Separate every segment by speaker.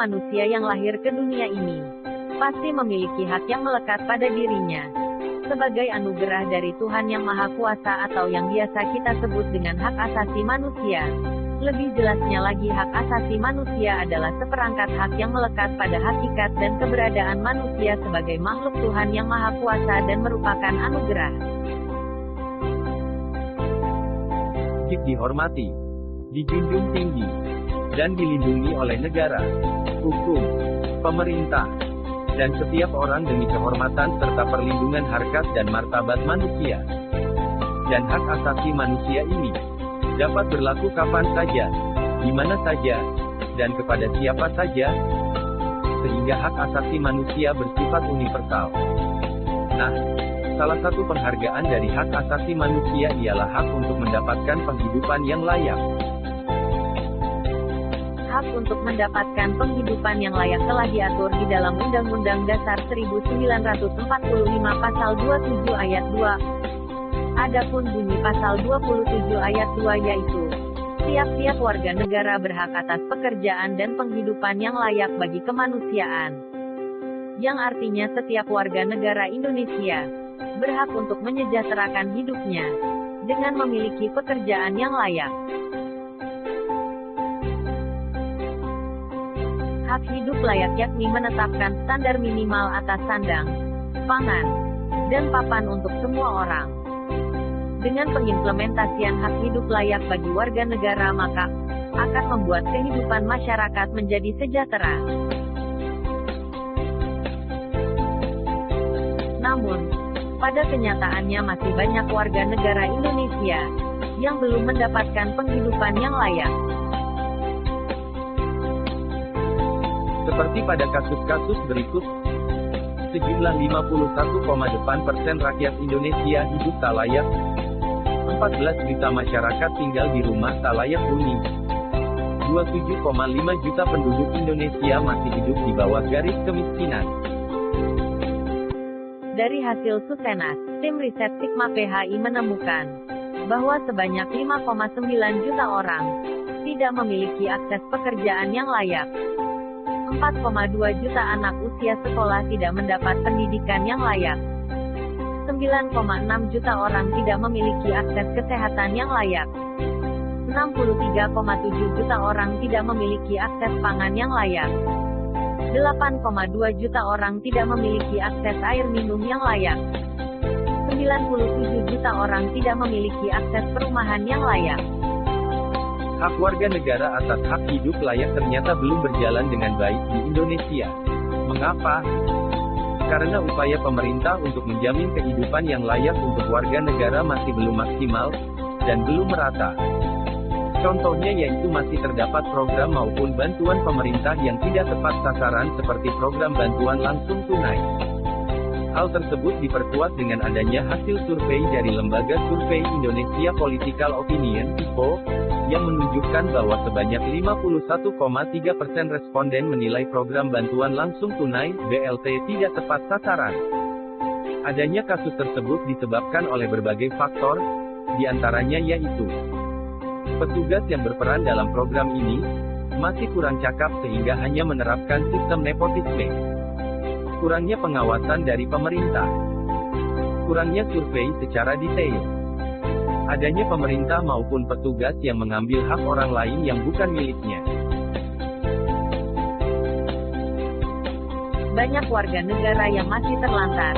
Speaker 1: manusia yang lahir ke dunia ini pasti memiliki hak yang melekat pada dirinya sebagai anugerah dari Tuhan Yang Maha Kuasa atau yang biasa kita sebut dengan hak asasi manusia. Lebih jelasnya lagi, hak asasi manusia adalah seperangkat hak yang melekat pada hakikat dan keberadaan manusia sebagai makhluk Tuhan Yang Maha Kuasa dan merupakan anugerah.
Speaker 2: Dihormati, dijunjung tinggi, dan dilindungi oleh negara, hukum, pemerintah, dan setiap orang demi kehormatan serta perlindungan harkat dan martabat manusia. Dan hak asasi manusia ini dapat berlaku kapan saja, di mana saja, dan kepada siapa saja, sehingga hak asasi manusia bersifat universal. Nah, salah satu penghargaan dari hak asasi manusia ialah hak untuk mendapatkan penghidupan yang layak.
Speaker 1: Hak untuk mendapatkan penghidupan yang layak telah diatur di dalam Undang-Undang Dasar 1945 Pasal 27 Ayat 2. Adapun bunyi Pasal 27 Ayat 2 yaitu, tiap-tiap warga negara berhak atas pekerjaan dan penghidupan yang layak bagi kemanusiaan. Yang artinya setiap warga negara Indonesia berhak untuk menyejahterakan hidupnya dengan memiliki pekerjaan yang layak. Hak hidup layak yakni menetapkan standar minimal atas sandang, pangan, dan papan untuk semua orang. Dengan pengimplementasian hak hidup layak bagi warga negara maka akan membuat kehidupan masyarakat menjadi sejahtera. Namun, pada kenyataannya masih banyak warga negara Indonesia yang belum mendapatkan penghidupan yang layak.
Speaker 2: Seperti pada kasus-kasus berikut, sejumlah 51,8% rakyat Indonesia hidup tak layak, 14 juta masyarakat tinggal di rumah tak layak huni, 27,5 juta penduduk Indonesia masih hidup di bawah garis kemiskinan.
Speaker 1: Dari hasil Susenas, tim riset Sigma PHI menemukan bahwa sebanyak 5,9 juta orang tidak memiliki akses pekerjaan yang layak. 4,2 juta anak usia sekolah tidak mendapat pendidikan yang layak. 9,6 juta orang tidak memiliki akses kesehatan yang layak. 63,7 juta orang tidak memiliki akses pangan yang layak. 8,2 juta orang tidak memiliki akses air minum yang layak. 97 juta orang tidak memiliki akses perumahan yang layak.
Speaker 2: Hak warga negara atas hak hidup layak ternyata belum berjalan dengan baik di Indonesia. Mengapa? Karena upaya pemerintah untuk menjamin kehidupan yang layak untuk warga negara masih belum maksimal, dan belum merata. Contohnya yaitu masih terdapat program maupun bantuan pemerintah yang tidak tepat sasaran seperti program bantuan langsung tunai. Hal tersebut diperkuat dengan adanya hasil survei dari Lembaga Survei Indonesia Political Opinion (IPO), yang menunjukkan bahwa sebanyak 51,3% responden menilai program bantuan langsung tunai (BLT) tidak tepat sasaran. Adanya kasus tersebut disebabkan oleh berbagai faktor, diantaranya yaitu petugas yang berperan dalam program ini masih kurang cakap sehingga hanya menerapkan sistem nepotisme. Kurangnya pengawasan dari pemerintah. Kurangnya survei secara detail. Adanya pemerintah maupun petugas yang mengambil hak orang lain yang bukan miliknya.
Speaker 1: Banyak warga negara yang masih terlantar,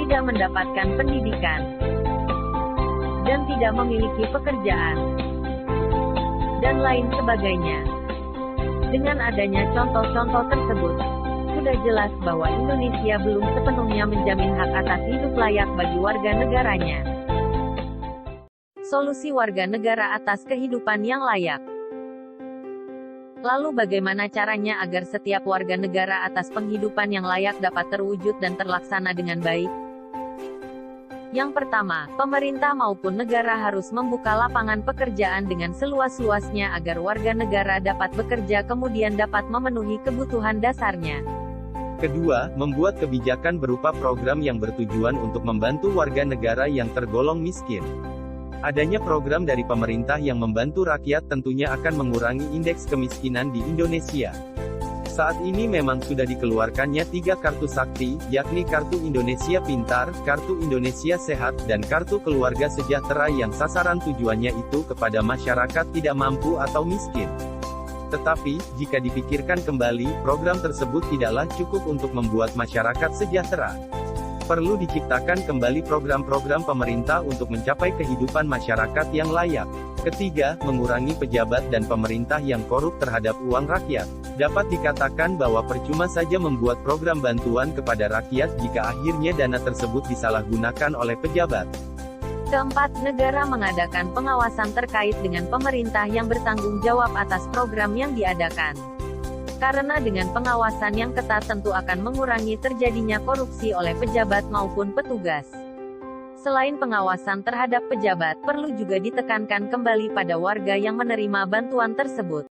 Speaker 1: tidak mendapatkan pendidikan, dan tidak memiliki pekerjaan, dan lain sebagainya. Dengan adanya contoh-contoh tersebut, sudah jelas bahwa Indonesia belum sepenuhnya menjamin hak atas hidup layak bagi warga negaranya. Solusi warga negara atas kehidupan yang layak. Lalu bagaimana caranya agar setiap warga negara atas penghidupan yang layak dapat terwujud dan terlaksana dengan baik? Yang pertama, pemerintah maupun negara harus membuka lapangan pekerjaan dengan seluas-luasnya agar warga negara dapat bekerja kemudian dapat memenuhi kebutuhan dasarnya.
Speaker 2: Kedua, membuat kebijakan berupa program yang bertujuan untuk membantu warga negara yang tergolong miskin. Adanya program dari pemerintah yang membantu rakyat tentunya akan mengurangi indeks kemiskinan di Indonesia. Saat ini memang sudah dikeluarkannya 3 kartu sakti, yakni Kartu Indonesia Pintar, Kartu Indonesia Sehat, dan Kartu Keluarga Sejahtera yang sasaran tujuannya itu kepada masyarakat tidak mampu atau miskin. Tetapi, jika dipikirkan kembali, program tersebut tidaklah cukup untuk membuat masyarakat sejahtera. Perlu diciptakan kembali program-program pemerintah untuk mencapai kehidupan masyarakat yang layak. Ketiga, mengurangi pejabat dan pemerintah yang korup terhadap uang rakyat. Dapat dikatakan bahwa percuma saja membuat program bantuan kepada rakyat jika akhirnya dana tersebut disalahgunakan oleh pejabat.
Speaker 1: Keempat, negara mengadakan pengawasan terkait dengan pemerintah yang bertanggung jawab atas program yang diadakan. Karena dengan pengawasan yang ketat tentu akan mengurangi terjadinya korupsi oleh pejabat maupun petugas. Selain pengawasan terhadap pejabat, perlu juga ditekankan kembali pada warga yang menerima bantuan tersebut.